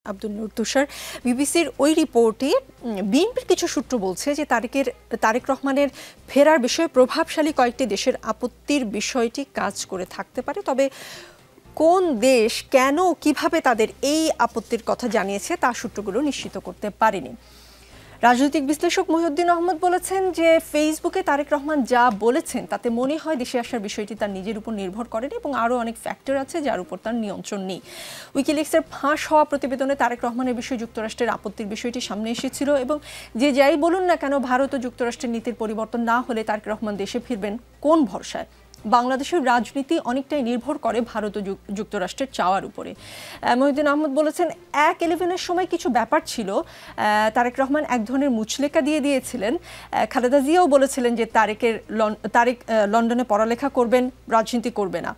আব্দুল নূর তুষার, বিবিসির ওই রিপোর্টে বিএনপির কিছু সূত্র বলছে যে তারেক রহমানের ফেরার বিষয়ে প্রভাবশালী কয়েকটি দেশের আপত্তির বিষয়টি কাজ করে থাকতে পারে। তবে কোন দেশ কেন কিভাবে তাদের এই আপত্তির কথা জানিয়েছে তা সূত্রগুলো নিশ্চিত করতে পারেনি। রাজনৈতিক বিশ্লেষক মহিউদ্দিন আহমদ বলেছেন যে ফেসবুকে তারেক রহমান যা বলেছেন তাতে মনে হয় দেশে আসার বিষয়টি তার নিজের উপর নির্ভর করেনি এবং আরও অনেক ফ্যাক্টর আছে যার উপর তার নিয়ন্ত্রণ নেই। উইকিলিক্সের ফাঁস হওয়া প্রতিবেদনে তারেক রহমানের বিষয়ে যুক্তরাষ্ট্রের আপত্তির বিষয়টি সামনে এসেছিল এবং যে যাই বলুন না কেন ভারত ও যুক্তরাষ্ট্রের নীতির পরিবর্তন না হলে তারেক রহমান দেশে ফিরবেন কোন ভরসায়। বাংলাদেশের রাজনীতি অনেকটাই নির্ভর করে ভারত ও যুক্তরাষ্ট্রের চাওয়ার উপরে। মহিউদ্দিন আহমদ বলেছেন 1/11-এর সময় কিছু ব্যাপার ছিল, তারেক রহমান এক ধরনের মুচলেকা দিয়েছিলেন। খালেদা জিয়াও বলেছিলেন যে তারেক লন্ডনে পড়ালেখা করবেন, রাজনীতি করবে না।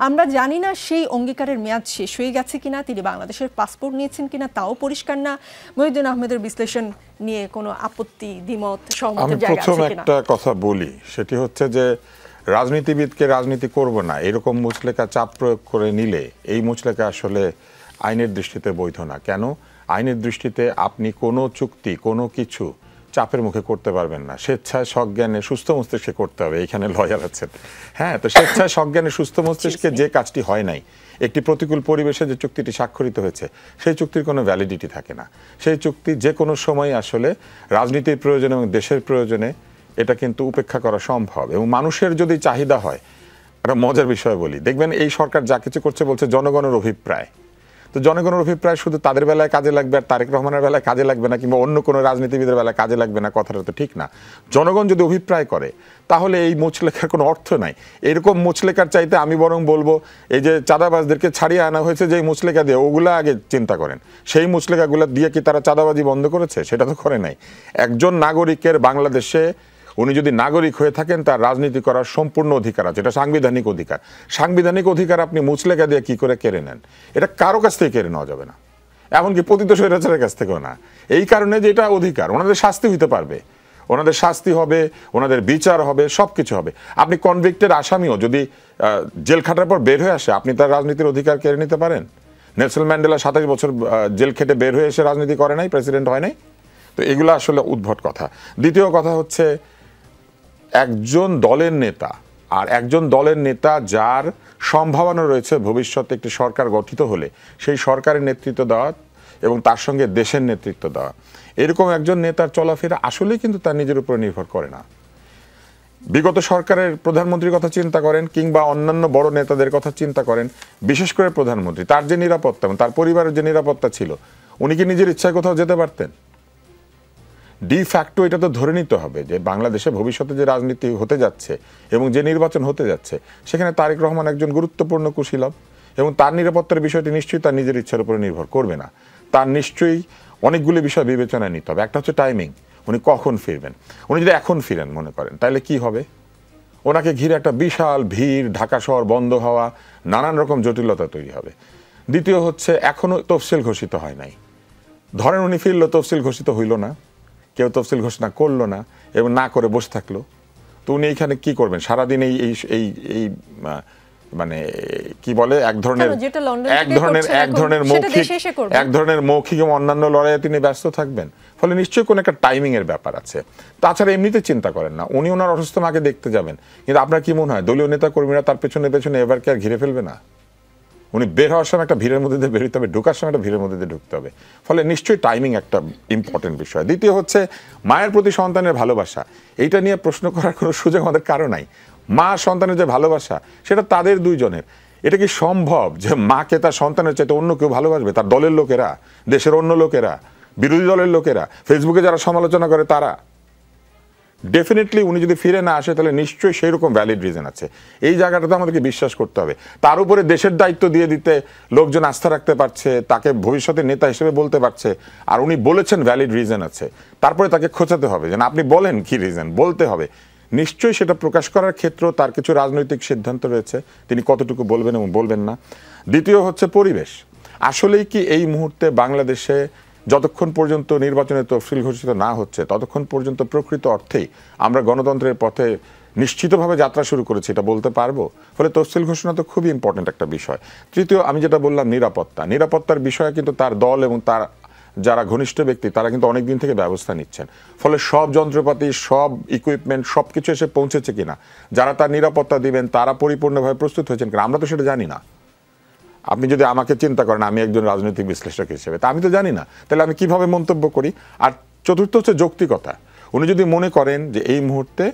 আমরা জানি না সেই অঙ্গীকারের মেয়াদ শেষ হয়ে গেছে কিনা, তিনি বাংলাদেশের পাসপোর্ট নিয়েছেন কিনা তাও পরিষ্কার না। মহিউদ্দিন আহমেদের বিশ্লেষণ নিয়ে কোনো আপত্তি, দ্বিমত, সহমতের জায়গা আছে কিনা? আমি প্রথম একটা কথা বলি, সেটি হচ্ছে যে রাজনীতিবিদকে রাজনীতি করব না এরকম মুচলেকা চাপ প্রয়োগ করে নিলে এই মুচলেকা আসলে আইনের দৃষ্টিতে বৈধ না। কেন? আইনের দৃষ্টিতে আপনি কোনো চুক্তি কোনো কিছু চাপের মুখে করতে পারবেন না। স্বেচ্ছায় সজ্ঞানে সুস্থ মস্তিষ্কে করতে হবে। এখানে লয়ার আছেন, হ্যাঁ, তো স্বেচ্ছায় সজ্ঞানে সুস্থ মস্তিষ্কে যে কাজটি হয় নাই, একটি প্রতিকূল পরিবেশে যে চুক্তিটি স্বাক্ষরিত হয়েছে সেই চুক্তির কোনো ভ্যালিডিটি থাকে না। সেই চুক্তি যে কোনো সময় আসলে রাজনীতির প্রয়োজনে এবং দেশের প্রয়োজনে এটা কিন্তু উপেক্ষা করা সম্ভব। এবং মানুষের যদি চাহিদা হয়, একটা মজার বিষয় বলি, দেখবেন এই সরকার যা কিছু করছে বলছে জনগণের অভিপ্রায়। তো জনগণের অভিপ্রায় শুধু তাদের বেলায় কাজে লাগবে আর তারেক রহমানের বেলায় কাজে লাগবে না, কিংবা অন্য কোনো রাজনীতিবিদের বেলায় কাজে লাগবে না, কথাটা তো ঠিক না। জনগণ যদি অভিপ্রায় করে তাহলে এই মুচলেখার কোনো অর্থ নাই। এরকম মুচলেখার চাইতে আমি বরং বলবো এই যে চাঁদাবাজদেরকে ছাড়িয়ে আনা হয়েছে যে মুচলেখা দিয়ে, ওগুলা আগে চিন্তা করেন। সেই মুচলেখাগুলো দিয়ে কি তারা চাঁদাবাজি বন্ধ করেছে? সেটা তো করে নাই। একজন নাগরিকের বাংলাদেশে উনি যদি নাগরিক হয়ে থাকেন তার রাজনীতি করার সম্পূর্ণ অধিকার আছে, এটা সাংবিধানিক অধিকার। সাংবিধানিক অধিকার আপনি মুচলেখা দিয়ে কি করে কেড়ে নেন? এটা কারো কাছ থেকে কেড়ে নেওয়া যাবে না, এমনকি পতিত স্বৈরাচারের কাছ থেকেও না। এই কারণে যে এটা অধিকার, ওনাদের শাস্তি হইতে পারবে, ওনাদের শাস্তি হবে, ওনাদের বিচার হবে, সব কিছু হবে। আপনি কনভিক্টেড আসামিও যদি জেল খাটার পর বের হয়ে আসে, আপনি তার রাজনীতির অধিকার কেড়ে নিতে পারেন? নেলসন ম্যান্ডেলা 27 বছর জেল খেটে বের হয়ে এসে রাজনীতি করে নাই, প্রেসিডেন্ট হয় নাই। তো এগুলো আসলে উদ্ভট কথা। দ্বিতীয় কথা হচ্ছে একজন দলের নেতা আর একজন দলের নেতা যার সম্ভাবনা রয়েছে ভবিষ্যতে একটি সরকার গঠিত হলে সেই সরকারের নেতৃত্ব দেওয়া এবং তার সঙ্গে দেশের নেতৃত্ব দেওয়া, এরকম একজন নেতার চলাফেরা আসলেই কিন্তু তার নিজের উপর নির্ভর করে না। বিগত সরকারের প্রধানমন্ত্রীর কথা চিন্তা করেন কিংবা অন্যান্য বড় নেতাদের কথা চিন্তা করেন, বিশেষ করে প্রধানমন্ত্রী, তার যে নিরাপত্তা এবং তার পরিবারের যে নিরাপত্তা ছিল, উনি কি নিজের ইচ্ছায় কোথাও যেতে পারতেন? ডি ফ্যাক্টো এটা তো ধরে নিতে হবে যে বাংলাদেশে ভবিষ্যতে যে রাজনীতি হতে যাচ্ছে এবং যে নির্বাচন হতে যাচ্ছে সেখানে তারেক রহমান একজন গুরুত্বপূর্ণ কুশীলব এবং তার নিরাপত্তার বিষয়টি নিশ্চয়ই তার নিজের ইচ্ছার উপরে নির্ভর করবে না। তার নিশ্চয়ই অনেকগুলি বিষয় বিবেচনায় নিতে হবে। একটা হচ্ছে টাইমিং, উনি কখন ফিরবেন। উনি যদি এখন ফিরেন মনে করেন, তাহলে কি হবে? ওনাকে ঘিরে একটা বিশাল ভিড়, ঢাকা শহর বন্ধ হওয়া, নানান রকম জটিলতা তৈরি হবে। দ্বিতীয় হচ্ছে এখনও তফসিল ঘোষিত হয় নাই। ধরেন উনি ফিরলো, তফসিল ঘোষিত হইল না, কেউ তফসিল ঘোষণা করলো না এবং না করে বসে থাকলো, তো উনি এইখানে কি করবেন সারাদিন? এই মানে কি বলে এক ধরনের মৌখিক এবং অন্যান্য লড়াইয়ে তিনি ব্যস্ত থাকবেন। ফলে নিশ্চয়ই কোনো একটা টাইমিং এর ব্যাপার আছে। তাছাড়া এমনিতে চিন্তা করেন না, উনি ওনার অসুস্থ মাকে দেখতে যাবেন, কিন্তু আপনার কি মনে হয় দলীয় নেতা কর্মীরা তার পেছনে পেছনে এবার কি আর ঘিরে ফেলবে না? উনি বের হওয়ার সময় একটা ভিড়ের মধ্যে দিয়ে বেরোতে হবে, ঢোকার সময় একটা ভিড়ের মধ্যে দিয়ে ঢুকতে হবে। ফলে নিশ্চয়ই টাইমিং একটা ইম্পর্টেন্ট বিষয়। দ্বিতীয় হচ্ছে মায়ের প্রতি সন্তানের ভালোবাসা। এইটা নিয়ে প্রশ্ন করার কোনো সুযোগ আমাদের কারো নাই। মা সন্তানের যে ভালোবাসা সেটা তাদের দুইজনের। এটা কি সম্ভব যে মাকে তার সন্তানের চাইতে অন্য কেউ ভালোবাসবে? তার দলের লোকেরা, দেশের অন্য লোকেরা, বিরোধী দলের লোকেরা, ফেসবুকে যারা সমালোচনা করে তারা? ডেফিনেটলি উনি যদি ফিরে না আসে তাহলে নিশ্চয়ই সেই রকম ভ্যালিড রিজন আছে। এই জায়গাটাতে আমাদেরকে বিশ্বাস করতে হবে। তার উপরে দেশের দায়িত্ব দিয়ে দিতে লোকজন আস্থা রাখতে পারছে, তাকে ভবিষ্যতে নেতা হিসেবে বলতে পারছে, আর উনি বলেছেন ভ্যালিড রিজন আছে, তারপরে তাকে খোঁচাতে হবে যে আপনি বলেন কি রিজন, বলতে হবে। নিশ্চয়ই সেটা প্রকাশ করার ক্ষেত্রেও তার কিছু রাজনৈতিক সিদ্ধান্ত রয়েছে, তিনি কতটুকু বলবেন এবং বলবেন না। দ্বিতীয় হচ্ছে পরিবেশ। আসলেই কি এই মুহূর্তে বাংলাদেশে যতক্ষণ পর্যন্ত নির্বাচনের তফসিল ঘোষিত না হচ্ছে ততক্ষণ পর্যন্ত প্রকৃত অর্থেই আমরা গণতন্ত্রের পথে নিশ্চিতভাবে যাত্রা শুরু করেছে এটা বলতে পারবো। ফলে তফসিল ঘোষণা তো খুবই ইম্পর্টেন্ট একটা বিষয়। তৃতীয়, আমি যেটা বললাম নিরাপত্তার বিষয়ে কিন্তু তার দল এবং তার যারা ঘনিষ্ঠ ব্যক্তি তারা কিন্তু অনেক দিন থেকে ব্যবস্থা নিচ্ছেন। ফলে সব যন্ত্রপাতি, সব ইকুইপমেন্ট সবকিছু এসে পৌঁছেছে কিনা, যারা তার নিরাপত্তা দিবেন তারা পরিপূর্ণভাবে প্রস্তুত হয়েছেন কিনা, আমরা তো সেটা জানি না। আপনি যদি আমাকে চিন্তা করেন, আমি একজন রাজনৈতিক বিশ্লেষক হিসেবে, তা আমি তো জানি না, তাহলে আমি কিভাবে মন্তব্য করি? আর চতুর্থ হচ্ছে যৌক্তিকতা। উনি যদি মনে করেন যে এই মুহূর্তে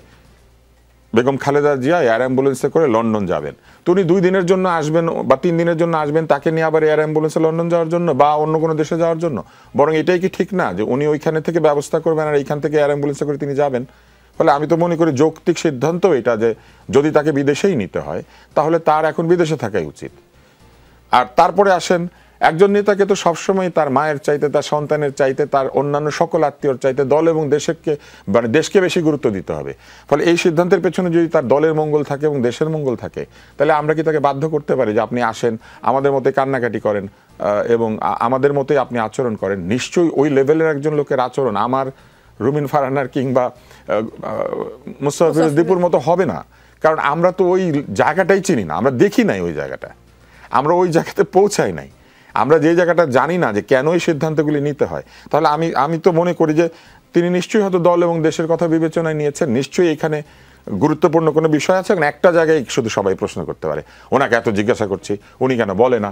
বেগম খালেদা জিয়া এয়ার অ্যাম্বুলেন্সে করে লন্ডন যাবেন, তো উনি 2 দিনের জন্য আসবেন বা 3 দিনের জন্য আসবেন, তাকে নিয়ে আবার এয়ার অ্যাম্বুলেন্সে লন্ডন যাওয়ার জন্য বা অন্য কোনো দেশে যাওয়ার জন্য? বরং এটাই কি ঠিক না যে উনি ওইখানে থেকে ব্যবস্থা করবেন আর এইখান থেকে এয়ার অ্যাম্বুলেন্সে করে তিনি যাবেন? ফলে আমি তো মনে করি যৌক্তিক সিদ্ধান্ত এটা যে যদি তাকে বিদেশেই নিতে হয় তাহলে তার এখন বিদেশে থাকাই উচিত। আর তারপরে আসেন, একজন নেতাকে তো সবসময় তার মায়ের চাইতে, তার সন্তানের চাইতে, তার অন্যান্য সকল আত্মীয়র চাইতে দল এবং দেশকে বেশি গুরুত্ব দিতে হবে। ফলে এই সিদ্ধান্তের পেছনে যদি তার দলের মঙ্গল থাকে এবং দেশের মঙ্গল থাকে, তাহলে আমরা কি তাকে বাধ্য করতে পারি যে আপনি আসেন, আমাদের মতে কান্নাকাটি করেন এবং আমাদের মতোই আপনি আচরণ করেন? নিশ্চয়ই ওই লেভেলের একজন লোকের আচরণ আমার রুমিন ফারহানার কিংবা মুস্তাফিজ দীপুর মতো হবে না। কারণ আমরা তো ওই জায়গাটাই চিনি না, আমরা দেখি নাই ওই জায়গাটা, আমরা ওই জায়গাতে পৌঁছাই নাই, আমরা যে জায়গাটা জানি না যে কেন এই সিদ্ধান্তগুলি নিতে হয়। তাহলে আমি তো মনে করি যে তিনি নিশ্চয়ই হয়তো দল এবং দেশের কথা বিবেচনায় নিয়েছেন, নিশ্চয়ই এখানে গুরুত্বপূর্ণ কোনো বিষয় আছে। একটা জায়গায় শুধু সবাই প্রশ্ন করতে পারে, ওনাকে এত জিজ্ঞাসা করছি উনি কেন বলে না?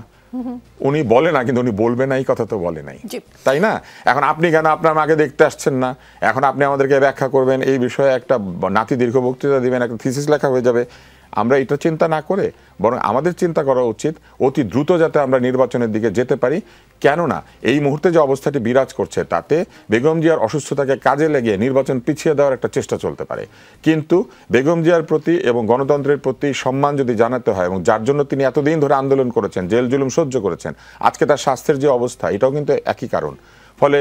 উনি বলে না, কিন্তু উনি বলবে না এই কথা তো বলে নাই, তাই না? এখন আপনি কেন আপনার মাকে দেখতে আসছেন না? এখন আপনি আমাদেরকে ব্যাখ্যা করবেন, এই বিষয়ে একটা নাতি দীর্ঘ বক্তৃতা দিবেন, একটা থিসিস লেখা হয়ে যাবে। আমরা এটা চিন্তা না করে বরং আমাদের চিন্তা করা উচিত অতি দ্রুত যাতে আমরা নির্বাচনের দিকে যেতে পারি। কেননা এই মুহূর্তে যে অবস্থাটি বিরাজ করছে তাতে বেগম জিয়ার অসুস্থতাকে কাজে লাগিয়ে নির্বাচন পিছিয়ে দেওয়ার একটা চেষ্টা চলতে পারে। কিন্তু বেগম জিয়ার প্রতি এবং গণতন্ত্রের প্রতি সম্মান যদি জানাতে হয়, এবং যার জন্য তিনি এতদিন ধরে আন্দোলন করেছেন, জেল জুলুম সহ্য করেছেন, আজকে তার স্বাস্থ্যের যে অবস্থা, এটাও কিন্তু একই কারণ। ফলে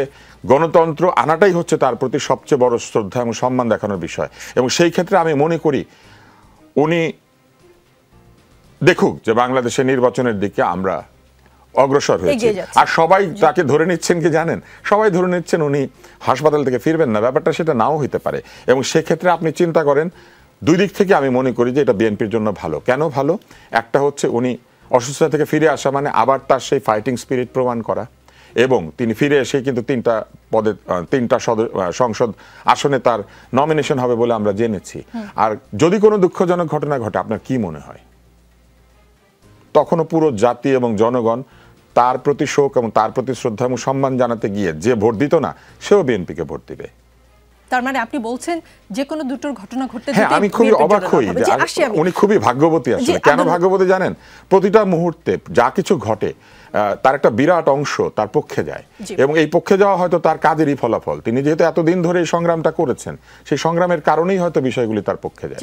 গণতন্ত্র আনাটাই হচ্ছে তার প্রতি সবচেয়ে বড় শ্রদ্ধা এবং সম্মান দেখানোর বিষয়। এবং সেই ক্ষেত্রে আমি মনে করি উনি দেখুক যে বাংলাদেশের নির্বাচনের দিকে আমরা অগ্রসর হয়েছি। আর সবাই তাকে ধরে নিচ্ছেন কি জানেন? সবাই ধরে নিচ্ছেন উনি হাসপাতাল থেকে ফিরবেন না। ব্যাপারটা সেটা নাও হইতে পারে। এবং সেক্ষেত্রে আপনি চিন্তা করেন, দুই দিক থেকে আমি মনে করি যে এটা বিএনপির জন্য ভালো। কেন ভালো? একটা হচ্ছে উনি অসুস্থতা থেকে ফিরে আসা মানে আবার তার সেই ফাইটিং স্পিরিট প্রমাণ করা, এবং তিনি ফিরে এসে কিন্তু 3টা সংসদ আসনে তার নমিনেশন হবে বলে আমরা জেনেছি। আর যদি কোনো দুঃখজনক ঘটনা ঘটে, আপনার কি মনে হয়? তখনও পুরো জাতি এবং জনগণ তার প্রতি শোক এবং তার প্রতি শ্রদ্ধা এবং সম্মান জানাতে গিয়ে যে ভোট দিত না, সেও বিএনপিকে ভোট দিবে। তার মানে আপনি বলছেন যে কোনো দুটোর ঘটনা ঘটতে হ্যাঁ, আমি খুবই অবাক হই যে উনি খুবই ভাগ্যবতী। আসলে কেন ভাগ্যবতী জানেন? প্রতিটা মুহূর্তে যা কিছু ঘটে তার একটা বিরাট অংশ তার পক্ষে যায়, এবং এই পক্ষে যাওয়া হয়তো তার কাজেরই ফলাফল। তিনি যেহেতু এতদিন ধরে এই সংগ্রামটা করেছেন, সেই সংগ্রামের কারণেই হয়তো বিষয়গুলি তার পক্ষে যায়।